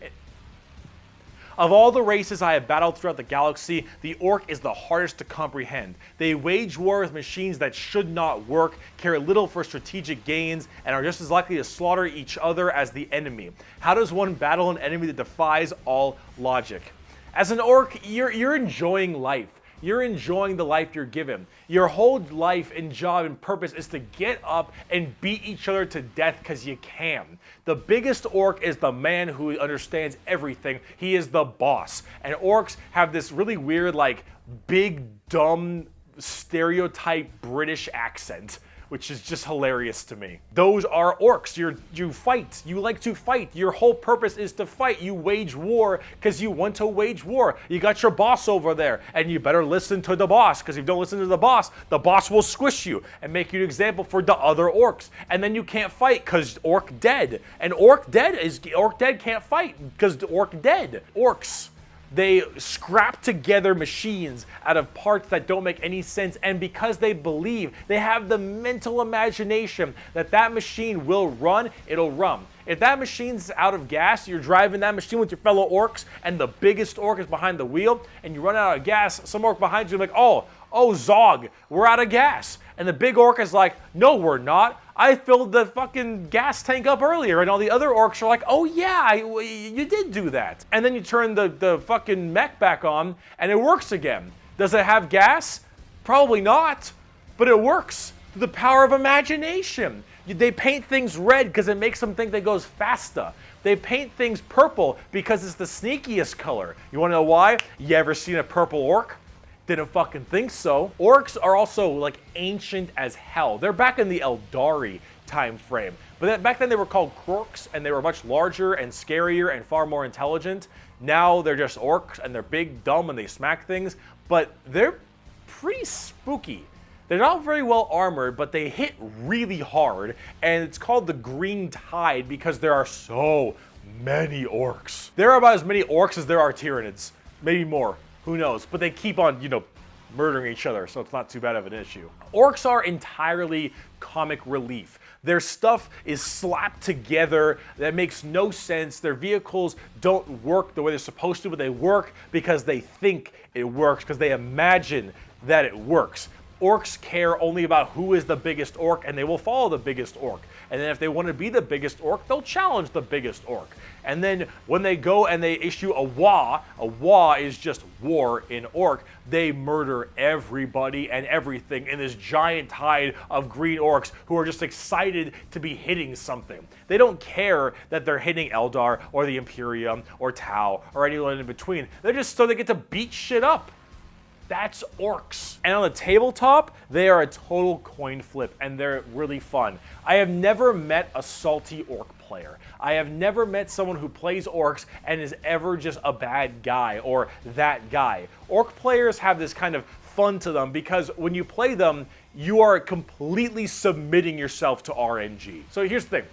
Of all the races I have battled throughout the galaxy, the orc is the hardest to comprehend. They wage war with machines that should not work, care little for strategic gains, and are just as likely to slaughter each other as the enemy. How does one battle an enemy that defies all logic? As an orc, you're enjoying life. You're enjoying the life you're given. Your whole life and job and purpose is to get up and beat each other to death because you can. The biggest orc is the man who understands everything. He is the boss. And orcs have this really weird, like, big, dumb, stereotype British accent, which is just hilarious to me. Those are orcs. You fight. You like to fight. Your whole purpose is to fight. You wage war because you want to wage war. You got your boss over there, and you better listen to the boss, because if you don't listen to the boss will squish you and make you an example for the other orcs. And then you can't fight because orc dead. And orc dead can't fight because orc dead. Orcs, they scrap together machines out of parts that don't make any sense, and because they believe, they have the mental imagination that that machine will run, it'll run. If that machine's out of gas, you're driving that machine with your fellow orcs, and the biggest orc is behind the wheel, and you run out of gas, some orc behind you is like, oh, Zog, we're out of gas. And the big orc is like, no, we're not. I filled the fucking gas tank up earlier. And all the other orcs are like, oh yeah, you did do that. And then you turn the fucking mech back on and it works again. Does it have gas? Probably not, but it works. The power of imagination. They paint things red because it makes them think they goes faster. They paint things purple because it's the sneakiest color. You wanna know why? You ever seen a purple orc? Didn't fucking think so. Orcs are also like ancient as hell. They're back in the Eldari time frame. But back then they were called Krorks, and they were much larger and scarier and far more intelligent. Now they're just orcs, and they're big, dumb, and they smack things. But they're pretty spooky. They're not very well armored, but they hit really hard. And it's called the Green Tide because there are so many orcs. There are about as many orcs as there are Tyranids. Maybe more. Who knows? But they keep on, murdering each other, so it's not too bad of an issue. Orcs are entirely comic relief. Their stuff is slapped together. That makes no sense. Their vehicles don't work the way they're supposed to, but they work because they think it works, because they imagine that it works. Orcs care only about who is the biggest orc, and they will follow the biggest orc. And then if they want to be the biggest orc, they'll challenge the biggest orc. And then when they go and they issue a WA is just war in orc, they murder everybody and everything in this giant tide of green orcs who are just excited to be hitting something. They don't care that they're hitting Eldar or the Imperium or Tau or anyone in between. They're just so they get to beat shit up. That's orcs. And on the tabletop, they are a total coin flip, and they're really fun. I have never met a salty orc player. I have never met someone who plays orcs and is ever just a bad guy or that guy. Orc players have this kind of fun to them because when you play them, you are completely submitting yourself to RNG. So here's the thing.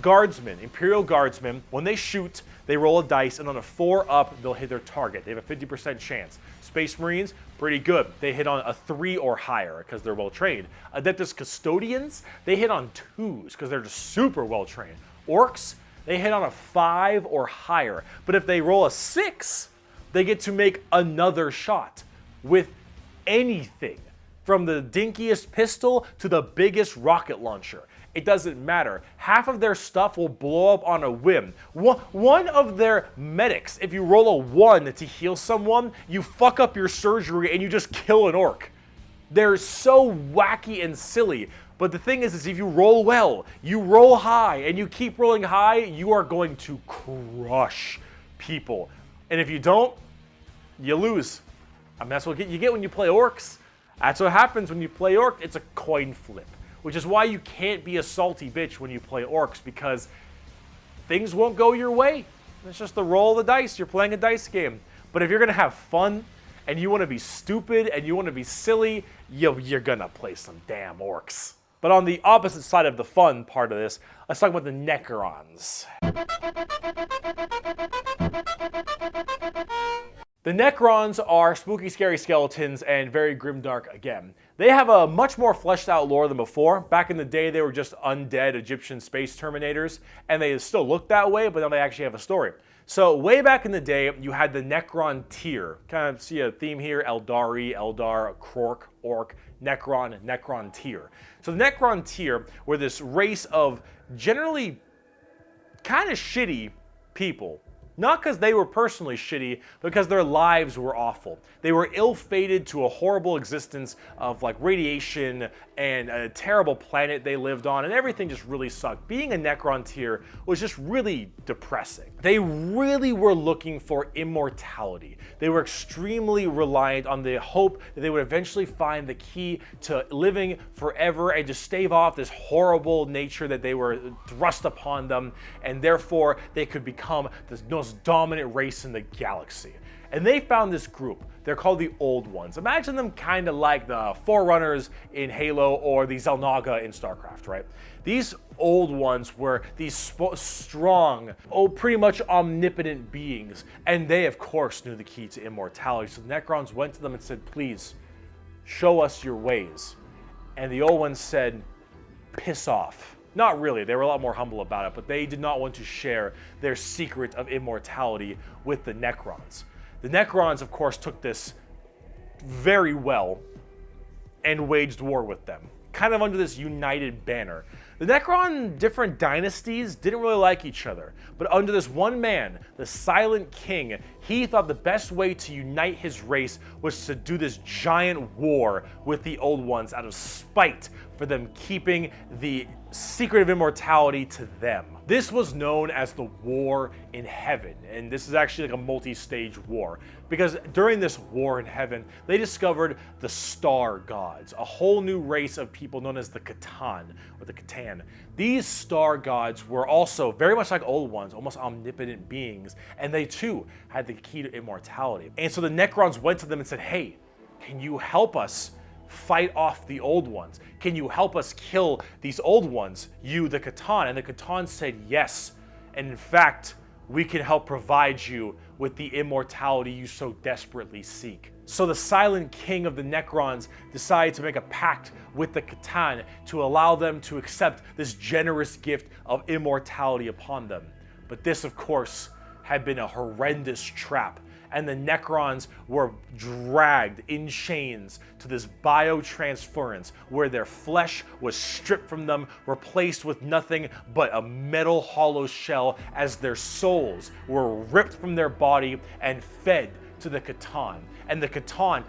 Guardsmen, Imperial Guardsmen, when they shoot, they roll a dice, and on a 4 up, they'll hit their target. They have a 50% chance. Space Marines, pretty good. They hit on a 3 or higher because they're well trained. Adeptus Custodians, they hit on 2s because they're just super well trained. Orcs, they hit on a 5 or higher. But if they roll a 6, they get to make another shot with anything, from the dinkiest pistol to the biggest rocket launcher. It doesn't matter. Half of their stuff will blow up on a whim. One of their medics, if you roll a 1 to heal someone, you fuck up your surgery and you just kill an orc. They're so wacky and silly. But the thing is if you roll well, you roll high, and you keep rolling high, you are going to crush people. And if you don't, you lose. I mean, that's what you get when you play orcs. That's what happens when you play orc. It's a coin flip, which is why you can't be a salty bitch when you play orcs, because things won't go your way. It's just the roll of the dice. You're playing a dice game. But if you're going to have fun, and you want to be stupid, and you want to be silly, you're going to play some damn orcs. But on the opposite side of the fun part of this, let's talk about the Necrons. The Necrons are spooky, scary skeletons and very grimdark again. They have a much more fleshed out lore than before. Back in the day, they were just undead Egyptian space terminators, and they still look that way, but now they actually have a story. So way back in the day, you had the Necron tier. Kind of see a theme here: Eldari, Eldar, Krork, Ork, Necron, Necron tier. So the Necron tier were this race of generally kind of shitty people. Not because they were personally shitty, but because their lives were awful. They were ill-fated to a horrible existence of like radiation and a terrible planet they lived on, and everything just really sucked. Being a Necron tier was just really depressing. They really were looking for immortality. They were extremely reliant on the hope that they would eventually find the key to living forever and just stave off this horrible nature that they were thrust upon them, and therefore they could become the most dominant race in the galaxy. And they found this group. They're called the Old Ones. Imagine them kind of like the Forerunners in Halo or the Xel'Naga in StarCraft, right? These Old Ones were these strong, pretty much omnipotent beings. And they, of course, knew the key to immortality. So the Necrons went to them and said, please, show us your ways. And the Old Ones said, piss off. Not really, they were a lot more humble about it, but they did not want to share their secret of immortality with the Necrons. The Necrons, of course, took this very well and waged war with them, kind of under this united banner. The Necron different dynasties didn't really like each other, but under this one man, the Silent King, he thought the best way to unite his race was to do this giant war with the Old Ones out of spite for them keeping the secret of immortality to them. This was known as the War in Heaven, and this is actually like a multi-stage war, because during this war in heaven, they discovered the Star Gods, a whole new race of people known as the Catan, or the Catan. These Star Gods were also very much like Old Ones, almost omnipotent beings, and they too had the key to immortality. And so the Necrons went to them and said, hey, can you help us fight off the Old Ones? Can you help us kill these Old Ones, you, the Catan? And the Catan said yes. And in fact, we can help provide you with the immortality you so desperately seek. So the Silent King of the Necrons decided to make a pact with the Catan to allow them to accept this generous gift of immortality upon them. But this, of course, had been a horrendous trap, and the Necrons were dragged in chains to this biotransference where their flesh was stripped from them, replaced with nothing but a metal hollow shell, as their souls were ripped from their body and fed to the Catan. And the Catan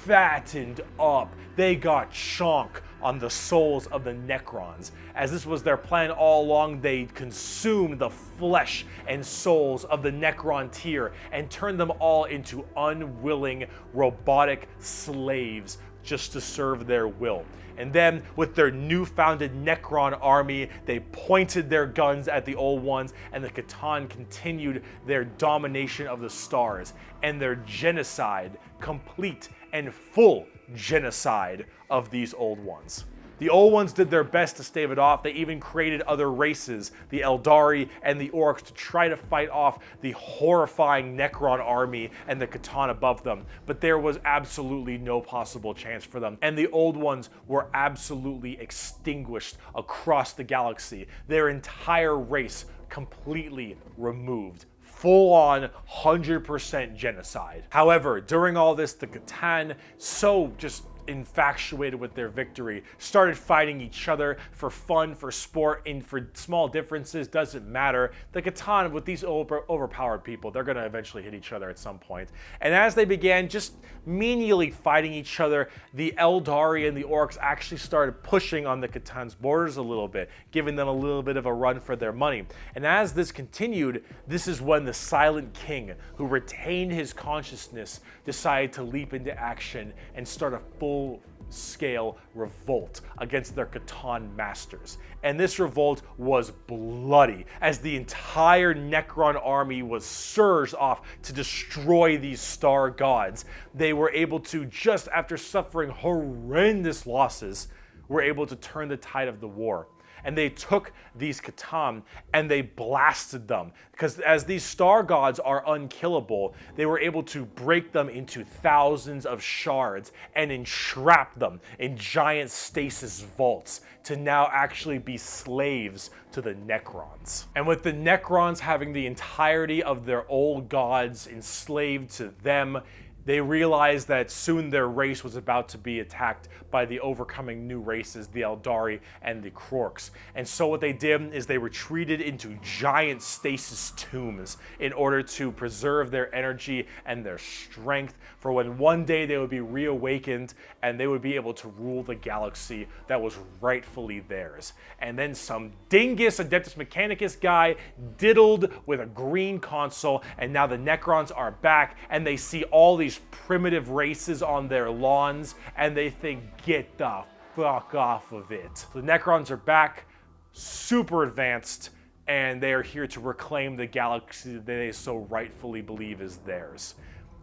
fattened up. They got chonk on the souls of the Necrons. As this was their plan all along, they consumed the flesh and souls of the Necron tier and turned them all into unwilling robotic slaves just to serve their will. And then, with their new-founded Necron army, they pointed their guns at the Old Ones, and the Catan continued their domination of the stars and their genocide, complete and full genocide of these Old Ones. The Old Ones did their best to stave it off. They even created other races, the Eldari and the Orks, to try to fight off the horrifying Necron army and the Catan above them. But there was absolutely no possible chance for them. And the Old Ones were absolutely extinguished across the galaxy. Their entire race completely removed. Full-on 100% genocide. However, during all this, the Catan so just infatuated with their victory, started fighting each other for fun, for sport, and for small differences, doesn't matter. The Catan, with these overpowered people, they're going to eventually hit each other at some point. And as they began just menially fighting each other, the Eldari and the Orks actually started pushing on the Catan's borders a little bit, giving them a little bit of a run for their money. And as this continued, this is when the Silent King, who retained his consciousness, decided to leap into action and start a full-scale revolt against their Catan masters. And this revolt was bloody, as the entire Necron army was surged off to destroy these star gods. They were able to, just after suffering horrendous losses, were able to turn the tide of the war. And they took these Catan and they blasted them. Because as these star gods are unkillable, they were able to break them into thousands of shards and entrap them in giant stasis vaults to now actually be slaves to the Necrons. And with the Necrons having the entirety of their old gods enslaved to them, they realized that soon their race was about to be attacked by the overcoming new races, the Eldari and the Orks. And so what they did is they retreated into giant stasis tombs in order to preserve their energy and their strength for when one day they would be reawakened and they would be able to rule the galaxy that was rightfully theirs. And then some dingus Adeptus Mechanicus guy diddled with a green console, and now the Necrons are back and they see all these primitive races on their lawns and they think, get the fuck off of it. The Necrons are back, super advanced, and they are here to reclaim the galaxy that they so rightfully believe is theirs.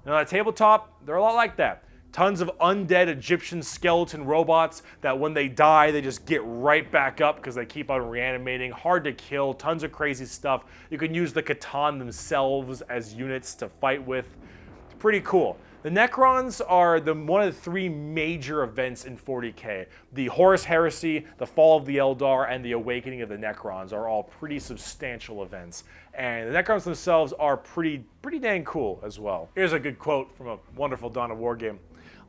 Now at tabletop, they're a lot like that. Tons of undead Egyptian skeleton robots that when they die, they just get right back up because they keep on reanimating. Hard to kill, tons of crazy stuff. You can use the Catan themselves as units to fight with. It's pretty cool. The Necrons are one of the three major events in 40k. The Horus Heresy, the Fall of the Eldar, and the Awakening of the Necrons are all pretty substantial events. And the Necrons themselves are pretty dang cool as well. Here's a good quote from a wonderful Dawn of War game.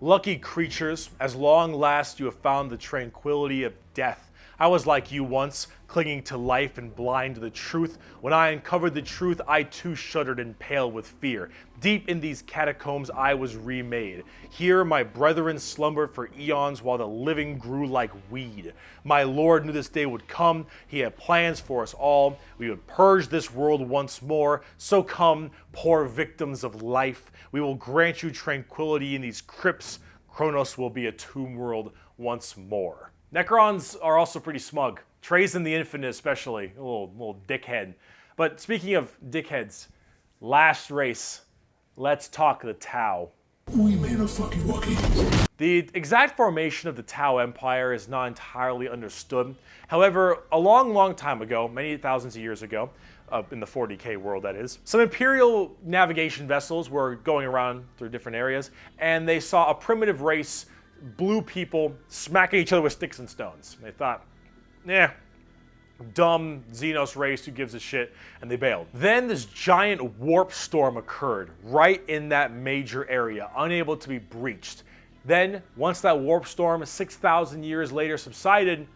"Lucky creatures, as long last you have found the tranquility of death. I was like you once, clinging to life and blind to the truth. When I uncovered the truth, I too shuddered and paled with fear. Deep in these catacombs I was remade. Here my brethren slumbered for eons while the living grew like weed. My Lord knew this day would come. He had plans for us all. We would purge this world once more. So come, poor victims of life. We will grant you tranquility in these crypts. Kronos will be a tomb world once more." Necrons are also pretty smug. Trazen the Infinite especially, a little dickhead. But speaking of dickheads, last race, let's talk the Tau. We made a fucking walkie. The exact formation of the Tau Empire is not entirely understood. However, a long time ago, many thousands of years ago, in the 40k world that is, some Imperial navigation vessels were going around through different areas, and they saw a primitive race, blue people, smacking each other with sticks and stones. They thought, dumb Xenos race, who gives a shit, and they bailed. Then this giant warp storm occurred right in that major area, unable to be breached. Then, once that warp storm 6,000 years later subsided,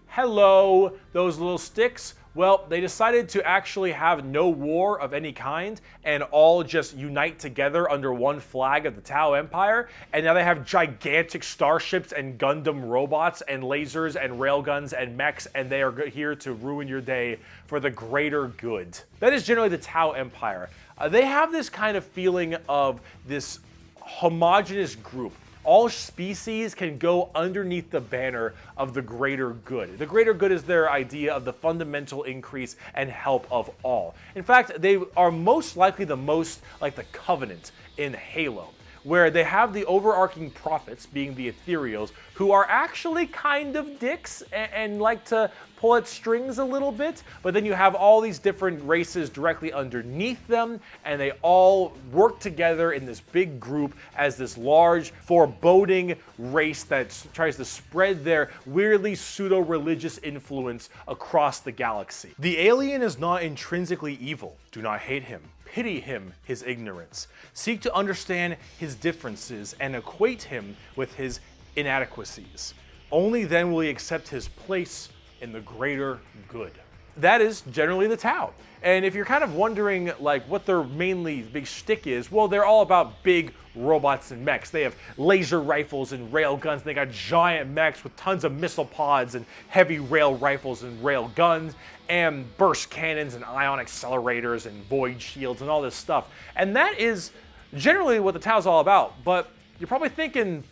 hello, those little sticks. Well, they decided to actually have no war of any kind and all just unite together under one flag of the Tau Empire. And now they have gigantic starships and Gundam robots and lasers and railguns and mechs, and they are here to ruin your day for the greater good. That is generally the Tau Empire. They have this kind of feeling of this homogenous group. All species can go underneath the banner of the greater good. The greater good is their idea of the fundamental increase and help of all. In fact, they are most likely the most like the Covenant in Halo, where they have the overarching prophets, being the ethereals, who are actually kind of dicks and like to pull at strings a little bit, but then you have all these different races directly underneath them, and they all work together in this big group as this large, foreboding race that tries to spread their weirdly pseudo-religious influence across the galaxy. The alien is not intrinsically evil. Do not hate him. Pity him, his ignorance. Seek to understand his differences and equate him with his inadequacies. Only then will he accept his place in the greater good. That is generally the Tau. And if you're kind of wondering like what their mainly big shtick is, well, they're all about big robots and mechs. They have laser rifles and rail guns. They got giant mechs with tons of missile pods and heavy rail rifles and rail guns and burst cannons and ion accelerators and void shields and all this stuff. And that is generally what the Tau's all about. But you're probably thinking,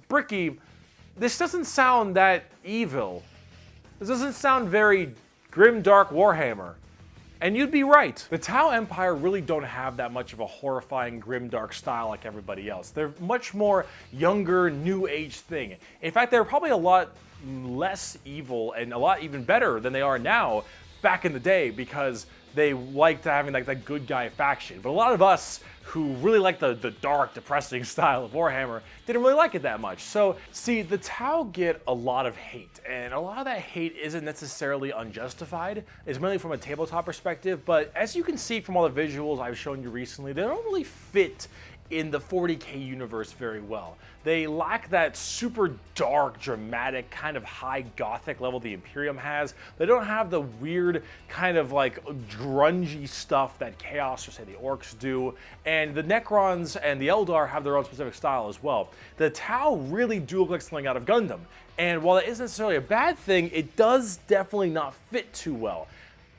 Bricky, this doesn't sound that evil. This doesn't sound very grim, dark Warhammer. And you'd be right. The Tau Empire really don't have that much of a horrifying, grim, dark style like everybody else. They're much more younger, new age thing. In fact, they're probably a lot less evil and a lot even better than they are now back in the day because they liked having like that good guy faction. But a lot of us who really like the dark, depressing style of Warhammer didn't really like it that much. So, see, the Tau get a lot of hate, and a lot of that hate isn't necessarily unjustified. It's mainly from a tabletop perspective, but as you can see from all the visuals I've shown you recently, they don't really fit in the 40k universe very well. They lack that super dark, dramatic, kind of high gothic level the Imperium has. They don't have the weird kind of like grungy stuff that Chaos or say the Orks do. And the Necrons and the Eldar have their own specific style as well. The Tau really do look like something out of Gundam. And while that isn't necessarily a bad thing, it does definitely not fit too well.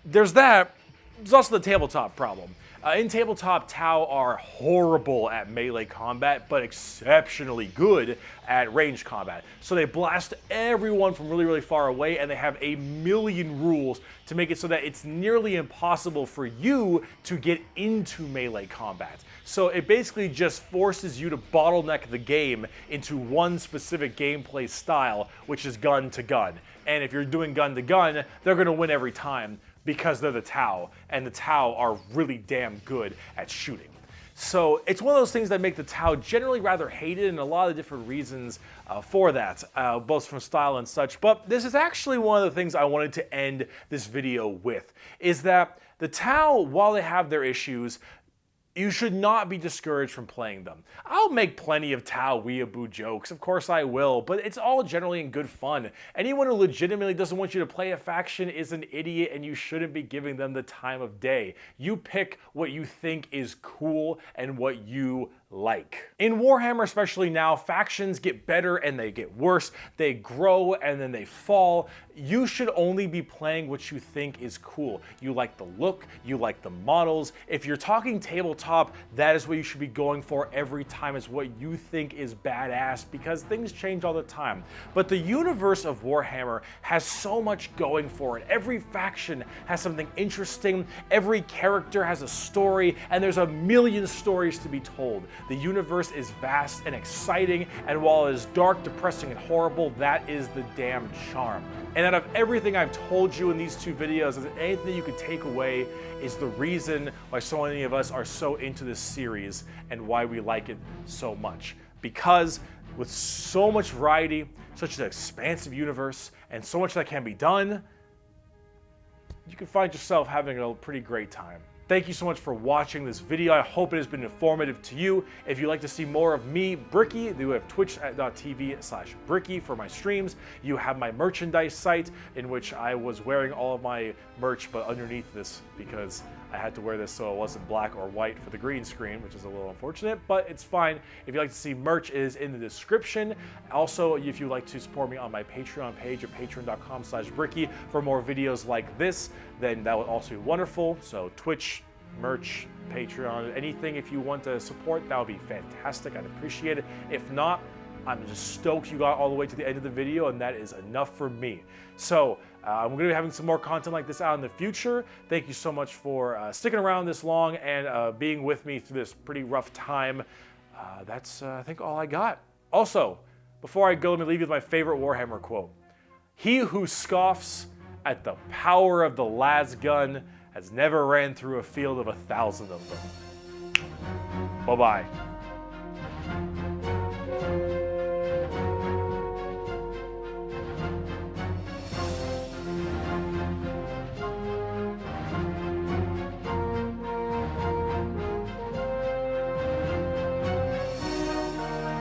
There's that. There's also the tabletop problem. In tabletop, Tau are horrible at melee combat, but exceptionally good at ranged combat. So they blast everyone from really, really far away, and they have a million rules to make it so that it's nearly impossible for you to get into melee combat. So it basically just forces you to bottleneck the game into one specific gameplay style, which is gun to gun. And if you're doing gun to gun, they're going to win every time, because they're the Tau, and the Tau are really damn good at shooting. So it's one of those things that make the Tau generally rather hated, and a lot of different reasons for that, both from style and such. But this is actually one of the things I wanted to end this video with, is that the Tau, while they have their issues, you should not be discouraged from playing them. I'll make plenty of Tau weeaboo jokes, of course I will, but it's all generally in good fun. Anyone who legitimately doesn't want you to play a faction is an idiot, and you shouldn't be giving them the time of day. You pick what you think is cool and what you like. In Warhammer, especially now, factions get better and they get worse. They grow and then they fall. You should only be playing what you think is cool. You like the look, you like the models. If you're talking tabletop, that is what you should be going for every time, is what you think is badass, because things change all the time. But the universe of Warhammer has so much going for it. Every faction has something interesting, every character has a story, and there's a million stories to be told. The universe is vast and exciting, and while it is dark, depressing, and horrible, that is the damn charm. And out of everything I've told you in these two videos, if anything you could take away is the reason why so many of us are so into this series and why we like it so much. Because with so much variety, such an expansive universe, and so much that can be done, you can find yourself having a pretty great time. Thank you so much for watching this video. I hope it has been informative to you. If you'd like to see more of me, Bricky, you have twitch.tv/Bricky for my streams. You have my merchandise site, in which I was wearing all of my merch, but underneath this, because I had to wear this so it wasn't black or white for the green screen, which is a little unfortunate, but it's fine. If you'd like to see merch, it is in the description. Also, if you'd like to support me on my Patreon page at patreon.com/Bricky for more videos like this, then that would also be wonderful. So Twitch, merch, Patreon, anything if you want to support, that would be fantastic. I'd appreciate it. If not, I'm just stoked you got all the way to the end of the video, and that is enough for me. So I'm going to be having some more content like this out in the future. Thank you so much for sticking around this long and being with me through this pretty rough time. That's, I think, all I got. Also, before I go, let me leave you with my favorite Warhammer quote. "He who scoffs at the power of the las gun has never ran through a field of 1,000 of them." Bye-bye.